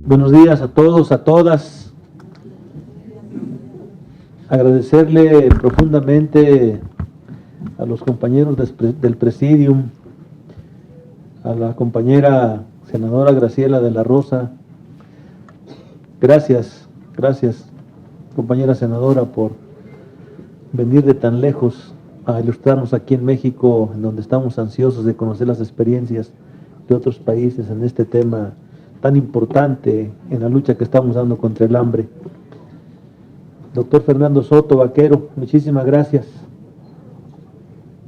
Buenos días a todos, a todas. Agradecerle profundamente a los compañeros del Presidium, a la compañera senadora Graciela de la Rosa. Gracias, compañera senadora, por venir de tan lejos a ilustrarnos aquí en México, en donde estamos ansiosos de conocer las experiencias de otros países en este tema tan importante en la lucha que estamos dando contra el hambre. Doctor Fernando Soto Vaquero, muchísimas gracias.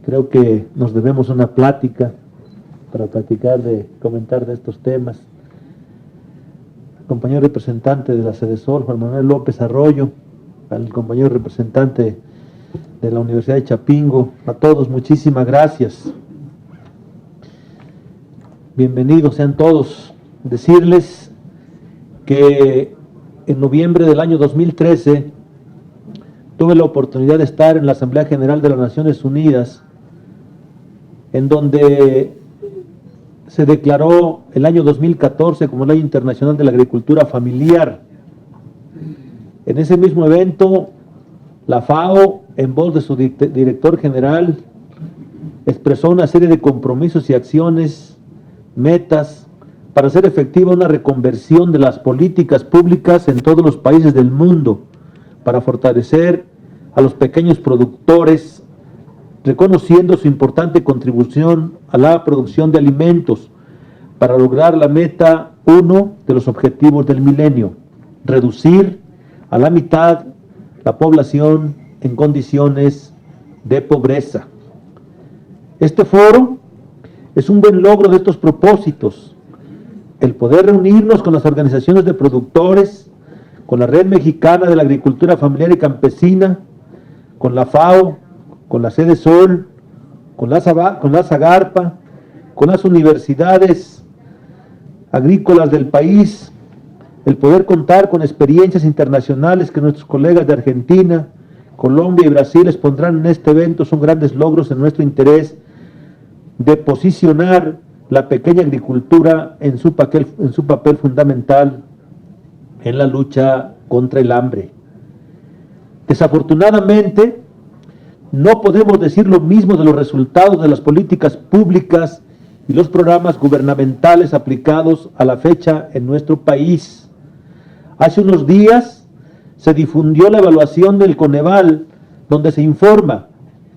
Creo que nos debemos una plática para comentar de estos temas. Compañero representante de la Sedesol, Juan Manuel López Arroyo, al compañero representante de la Universidad de Chapingo, a todos muchísimas gracias. Bienvenidos sean todos. Decirles que en noviembre del año 2013 tuve la oportunidad de estar en la Asamblea General de las Naciones Unidas, en donde se declaró el año 2014 como el Año Internacional de la Agricultura Familiar. En ese mismo evento, la FAO, en voz de su director general, expresó una serie de compromisos y acciones, metas, para hacer efectiva una reconversión de las políticas públicas en todos los países del mundo, para fortalecer a los pequeños productores, reconociendo su importante contribución a la producción de alimentos, para lograr la meta 1 de los objetivos del milenio: reducir a la mitad la población en condiciones de pobreza. Este foro es un buen logro de estos propósitos: el poder reunirnos con las organizaciones de productores, con la Red Mexicana de la Agricultura Familiar y Campesina, con la FAO, con la Sedesol, con la Zagarpa, con las universidades agrícolas del país, el poder contar con experiencias internacionales que nuestros colegas de Argentina, Colombia y Brasil expondrán en este evento, son grandes logros en nuestro interés de posicionar la pequeña agricultura en su papel fundamental en la lucha contra el hambre. Desafortunadamente, no podemos decir lo mismo de los resultados de las políticas públicas y los programas gubernamentales aplicados a la fecha en nuestro país. Hace unos días se difundió la evaluación del Coneval, donde se informa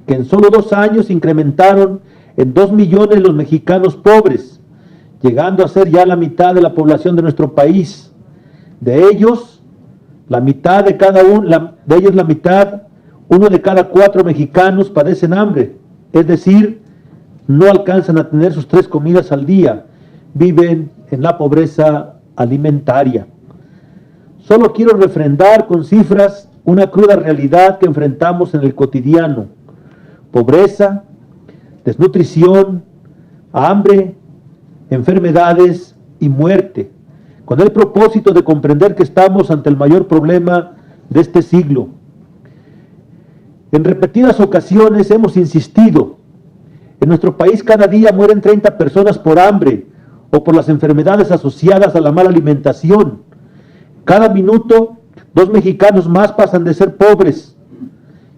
que en solo 2 años incrementaron en 2 millones los mexicanos pobres, llegando a ser ya la mitad de la población de nuestro país. De ellos, la mitad, uno de cada 4 mexicanos padecen hambre, es decir, no alcanzan a tener sus 3 comidas al día, viven en la pobreza alimentaria. Solo quiero refrendar con cifras una cruda realidad que enfrentamos en el cotidiano: pobreza, desnutrición, hambre, enfermedades y muerte, con el propósito de comprender que estamos ante el mayor problema de este siglo. En repetidas ocasiones hemos insistido: en nuestro país cada día mueren 30 personas por hambre o por las enfermedades asociadas a la mala alimentación. Cada minuto, 2 mexicanos más pasan de ser pobres.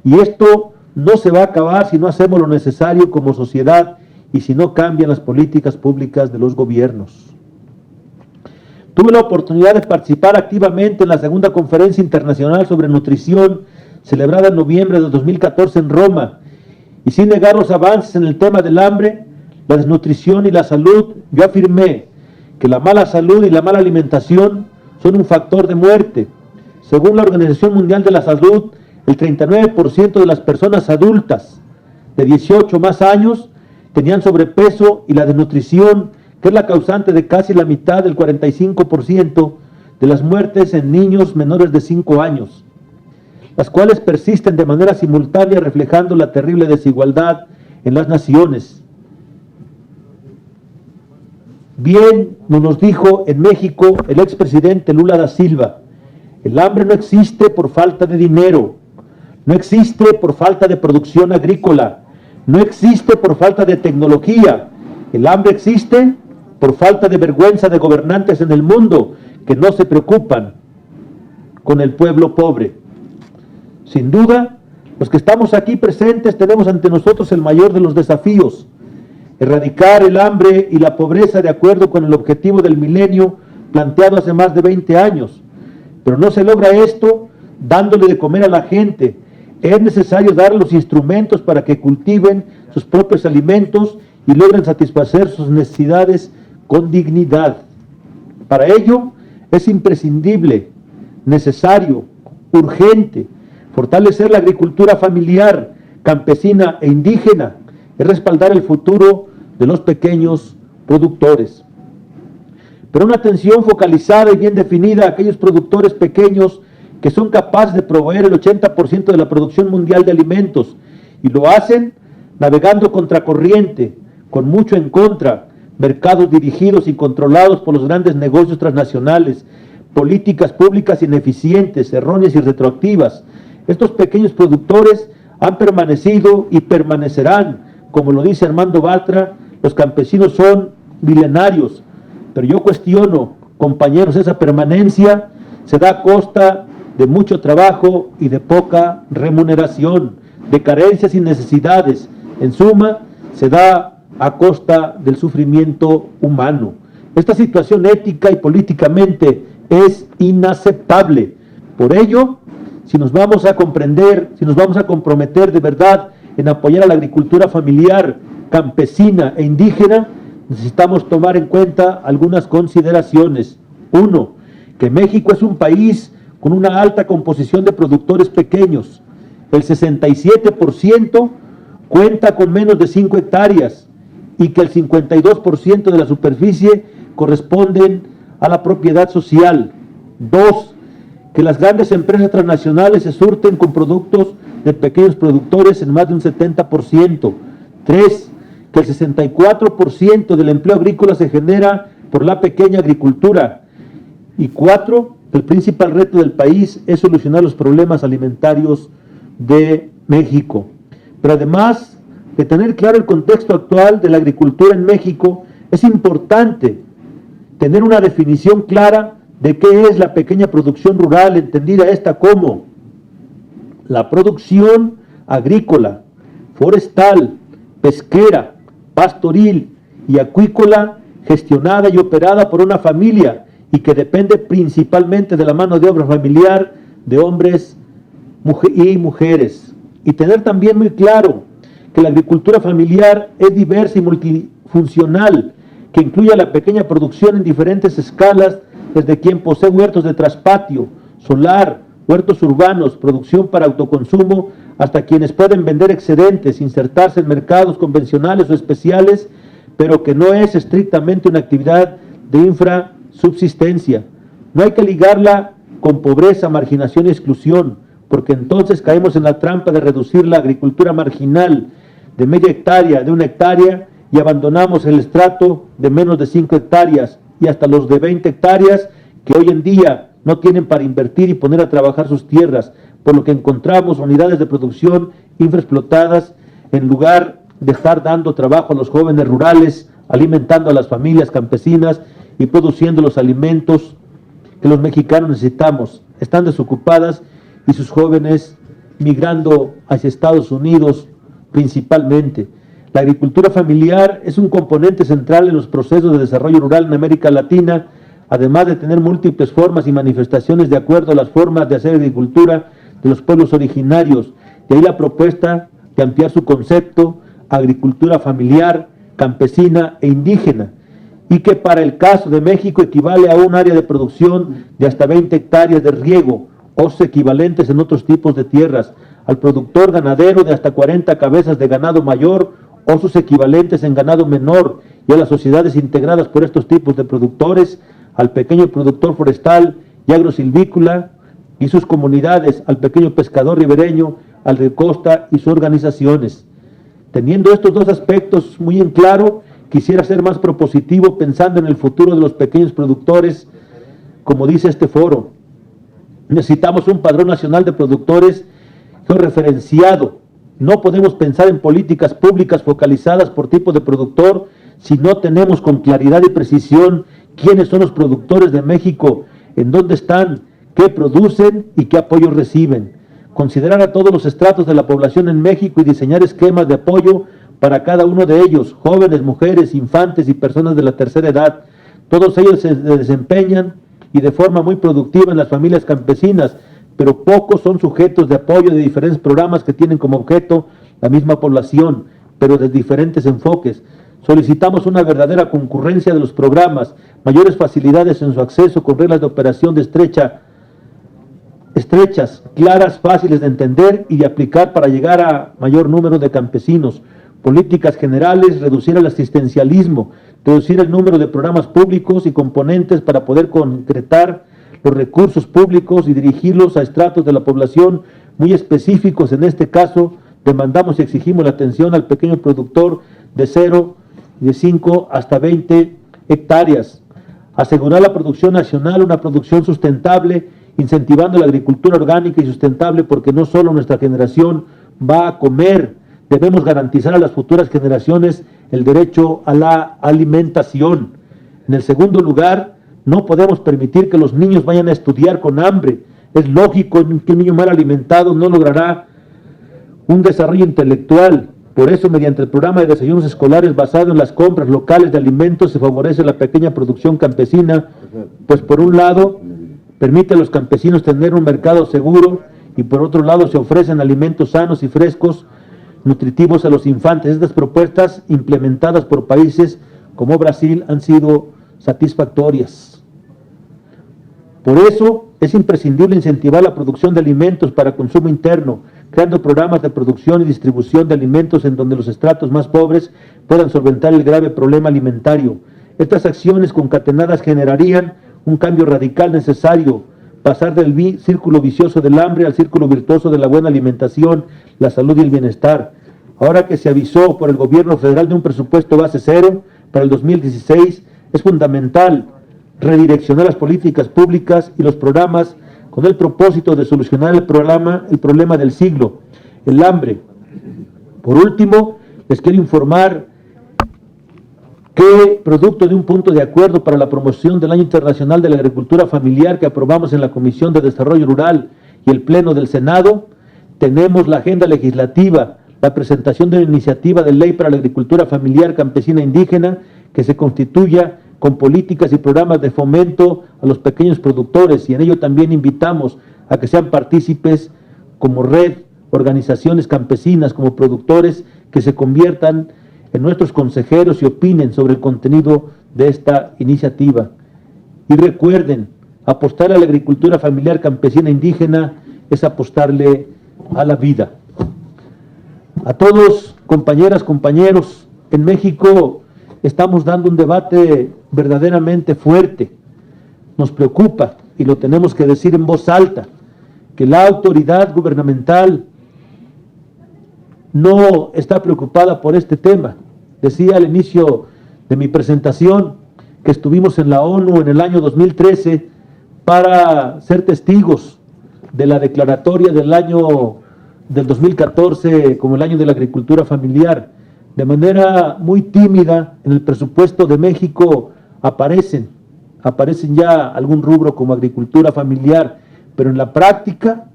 Y esto no se va a acabar si no hacemos lo necesario como sociedad y si no cambian las políticas públicas de los gobiernos. Tuve la oportunidad de participar activamente en la segunda conferencia internacional sobre nutrición, celebrada en noviembre de 2014 en Roma, y sin negar los avances en el tema del hambre, la desnutrición y la salud, yo afirmé que la mala salud y la mala alimentación son un factor de muerte. Según la Organización Mundial de la Salud, el 39% de las personas adultas de 18 más años tenían sobrepeso, y la desnutrición, que es la causante de casi la mitad del 45% de las muertes en niños menores de 5 años, las cuales persisten de manera simultánea, reflejando la terrible desigualdad en las naciones. Bien nos dijo en México el expresidente Lula da Silva: el hambre no existe por falta de dinero, no existe por falta de producción agrícola, no existe por falta de tecnología. El hambre existe por falta de vergüenza de gobernantes en el mundo que no se preocupan con el pueblo pobre. Sin duda, los que estamos aquí presentes tenemos ante nosotros el mayor de los desafíos: erradicar el hambre y la pobreza de acuerdo con el objetivo del milenio planteado hace más de 20 años. Pero no se logra esto dándole de comer a la gente. Es necesario dar los instrumentos para que cultiven sus propios alimentos y logren satisfacer sus necesidades con dignidad. Para ello es imprescindible, necesario, urgente, fortalecer la agricultura familiar, campesina e indígena, es respaldar el futuro de los pequeños productores. Pero una atención focalizada y bien definida a aquellos productores pequeños que son capaces de proveer el 80% de la producción mundial de alimentos, y lo hacen navegando contracorriente, con mucho en contra, mercados dirigidos y controlados por los grandes negocios transnacionales, políticas públicas ineficientes, erróneas y retroactivas. Estos pequeños productores han permanecido y permanecerán, como lo dice Armando Bartra: los campesinos son milenarios. Pero yo cuestiono, compañeros, esa permanencia se da a costa de mucho trabajo y de poca remuneración, de carencias y necesidades. En suma, se da a costa del sufrimiento humano. Esta situación ética y políticamente es inaceptable. Por ello, si nos vamos a comprender, si nos vamos a comprometer de verdad en apoyar a la agricultura familiar, campesina e indígena, necesitamos tomar en cuenta algunas consideraciones. Uno, que México es un país con una alta composición de productores pequeños. El 67% cuenta con menos de 5 hectáreas y que el 52% de la superficie corresponden a la propiedad social. Dos, que las grandes empresas transnacionales se surten con productos de pequeños productores en más de un 70%. Tres, que el 64% del empleo agrícola se genera por la pequeña agricultura. Y cuatro, el principal reto del país es solucionar los problemas alimentarios de México. Pero además de tener claro el contexto actual de la agricultura en México, es importante tener una definición clara de qué es la pequeña producción rural, entendida esta como la producción agrícola, forestal, pesquera, pastoril y acuícola gestionada y operada por una familia y que depende principalmente de la mano de obra familiar de hombres y mujeres. Y tener también muy claro que la agricultura familiar es diversa y multifuncional, que incluye la pequeña producción en diferentes escalas, desde quien posee huertos de traspatio, solar, huertos urbanos, producción para autoconsumo, hasta quienes pueden vender excedentes, insertarse en mercados convencionales o especiales, pero que no es estrictamente una actividad de infrasubsistencia. No hay que ligarla con pobreza, marginación y exclusión, porque entonces caemos en la trampa de reducir la agricultura marginal de media hectárea, de 1 hectárea, y abandonamos el estrato de menos de 5 hectáreas y hasta los de 20 hectáreas que hoy en día no tienen para invertir y poner a trabajar sus tierras, por lo que encontramos unidades de producción infraexplotadas en lugar de estar dando trabajo a los jóvenes rurales, alimentando a las familias campesinas y produciendo los alimentos que los mexicanos necesitamos. Están desocupadas y sus jóvenes migrando hacia Estados Unidos principalmente. La agricultura familiar es un componente central en los procesos de desarrollo rural en América Latina, además de tener múltiples formas y manifestaciones de acuerdo a las formas de hacer agricultura de los pueblos originarios. De ahí la propuesta de ampliar su concepto a agricultura familiar, campesina e indígena, y que para el caso de México equivale a un área de producción de hasta 20 hectáreas de riego, o equivalentes en otros tipos de tierras, al productor ganadero de hasta 40 cabezas de ganado mayor, o sus equivalentes en ganado menor, y a las sociedades integradas por estos tipos de productores, al pequeño productor forestal y agrosilvícola y sus comunidades, al pequeño pescador ribereño, al de costa y sus organizaciones. Teniendo estos dos aspectos muy en claro, quisiera ser más propositivo pensando en el futuro de los pequeños productores, como dice este foro. Necesitamos un padrón nacional de productores georreferenciado. No podemos pensar en políticas públicas focalizadas por tipo de productor si no tenemos con claridad y precisión quiénes son los productores de México, en dónde están, qué producen y qué apoyos reciben. Considerar a todos los estratos de la población en México y diseñar esquemas de apoyo para cada uno de ellos, jóvenes, mujeres, infantes y personas de la tercera edad. Todos ellos se desempeñan y de forma muy productiva en las familias campesinas, pero pocos son sujetos de apoyo de diferentes programas que tienen como objeto la misma población, pero de diferentes enfoques. Solicitamos una verdadera concurrencia de los programas, mayores facilidades en su acceso con reglas de operación de estrechas, claras, fáciles de entender y de aplicar para llegar a mayor número de campesinos. Políticas generales, reducir el asistencialismo, reducir el número de programas públicos y componentes para poder concretar los recursos públicos y dirigirlos a estratos de la población muy específicos. En este caso, demandamos y exigimos la atención al pequeño productor de 0, de 5 hasta 20 hectáreas. Asegurar la producción nacional, una producción sustentable, incentivando la agricultura orgánica y sustentable, porque no solo nuestra generación va a comer, debemos garantizar a las futuras generaciones el derecho a la alimentación. En el segundo lugar, no podemos permitir que los niños vayan a estudiar con hambre. Es lógico que un niño mal alimentado no logrará un desarrollo intelectual. Por eso, mediante el programa de desayunos escolares basado en las compras locales de alimentos, se favorece la pequeña producción campesina, pues por un lado, permite a los campesinos tener un mercado seguro y por otro lado se ofrecen alimentos sanos y frescos, nutritivos a los infantes. Estas propuestas implementadas por países como Brasil han sido satisfactorias. Por eso es imprescindible incentivar la producción de alimentos para consumo interno, creando programas de producción y distribución de alimentos en donde los estratos más pobres puedan solventar el grave problema alimentario. Estas acciones concatenadas generarían un cambio radical necesario, pasar del círculo vicioso del hambre al círculo virtuoso de la buena alimentación, la salud y el bienestar. Ahora que se avisó por el gobierno federal de un presupuesto base cero para el 2016, es fundamental redireccionar las políticas públicas y los programas con el propósito de solucionar el problema del siglo, el hambre. Por último, les quiero informar que, producto de un punto de acuerdo para la promoción del Año Internacional de la Agricultura Familiar que aprobamos en la Comisión de Desarrollo Rural y el Pleno del Senado, tenemos la agenda legislativa, la presentación de una iniciativa de ley para la agricultura familiar campesina indígena que se constituya con políticas y programas de fomento a los pequeños productores, y en ello también invitamos a que sean partícipes como red, organizaciones campesinas, como productores, que se conviertan en nuestros consejeros y opinen sobre el contenido de esta iniciativa. Y recuerden, apostar a la agricultura familiar campesina indígena es apostarle a la vida. A todos, compañeras, compañeros, en México estamos dando un debate verdaderamente fuerte. Nos preocupa, y lo tenemos que decir en voz alta, que la autoridad gubernamental no está preocupada por este tema. Decía al inicio de mi presentación que estuvimos en la ONU en el año 2013 para ser testigos de la declaratoria del 2014 como el año de la agricultura familiar. De manera muy tímida en el presupuesto de México aparecen ya algún rubro como agricultura familiar, pero en la práctica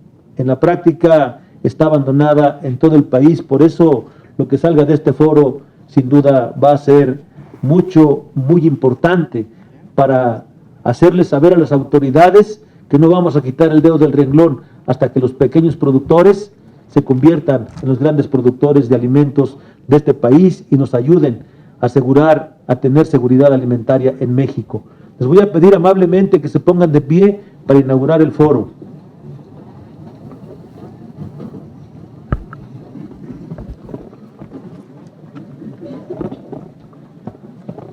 está abandonada en todo el país. Por eso lo que salga de este foro sin duda va a ser muy importante para hacerles saber a las autoridades que no vamos a quitar el dedo del renglón hasta que los pequeños productores se conviertan en los grandes productores de alimentos de este país y nos ayuden a tener seguridad alimentaria en México. Les voy a pedir amablemente que se pongan de pie para inaugurar el foro.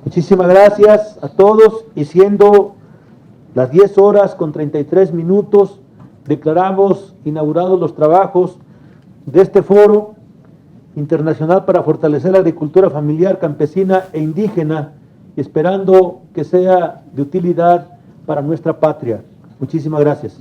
Muchísimas gracias a todos, y siendo las 10:33, declaramos inaugurados los trabajos de este foro internacional para fortalecer la agricultura familiar, campesina e indígena, esperando que sea de utilidad para nuestra patria. Muchísimas gracias.